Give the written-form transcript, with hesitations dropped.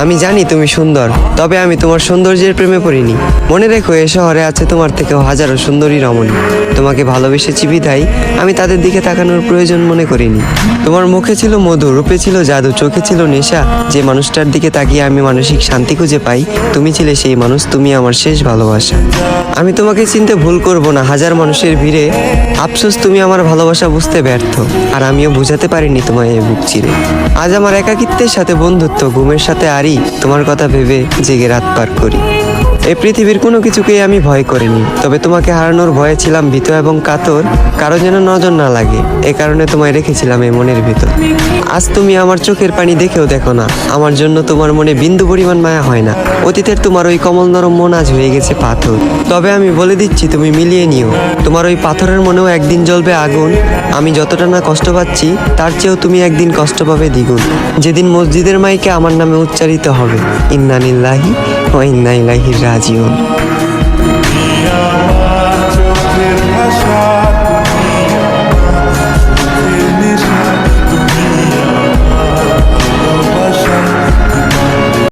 আমি জানি তুমি সুন্দর, তবে আমি তোমার সৌন্দর্যের প্রেমে পড়িনি। মনে রেখো, এ শহরে আছে তোমার থেকেও হাজারো সুন্দরী রমণী। তোমাকে ভালোবেসেছি বিধায় আমি তাদের দিকে তাকানোর প্রয়োজন মনে করিনি। তোমার মুখে ছিল মধু, রূপে ছিল জাদু, চোখে ছিল নেশা। যে মানুষটার দিকে তাকিয়ে আমি মানসিক শান্তি খুঁজে পাই, তুমি ছিলে সেই মানুষ। তুমি আমার শেষ ভালোবাসা। আমি তোমাকে চিনতে ভুল করব না হাজার মানুষের ভিড়ে। আফসোস তুমি আমার ভালোবাসা বুঝতে ব্যর্থ, আর আমিও বুঝাতে পারিনি তোমায় এই বুক চিরে। আজ আমার একাকিত্বের সাথে বন্ধুত্ব, ঘুমের সাথে আরি, তোমার কথা ভেবে জেগে রাত পার করি। এই পৃথিবীর কোনো কিছুকেই আমি ভয় করিনি, তবে তোমাকে হারানোর ভয়ে ছিলাম ভীত এবং কাতর। কারো যেন নজর না লাগে, এ কারণে তোমায় রেখেছিলাম এই মনের ভিতর। আজ তুমি আমার চোখের পানি দেখেও দেখো না, আমার জন্য তোমার মনে বিন্দু পরিমাণ মায়া হয় না। অতীতের তোমার ওই কমল নরম মন আজ হয়ে গেছে পাথর। তবে আমি বলে দিচ্ছি, তুমি মিলিয়ে নিও, তোমার ওই পাথরের মনেও একদিন জ্বলবে আগুন। আমি যতটা না কষ্ট পাচ্ছি, তার চেয়েও তুমি একদিন কষ্ট পাবে দ্বিগুণ। যেদিন মসজিদের মাইকে আমার নামে উচ্চারিত হবে ইন্না লিল্লাহি ওয়া ইন্না ইলাইহি রাজিউন।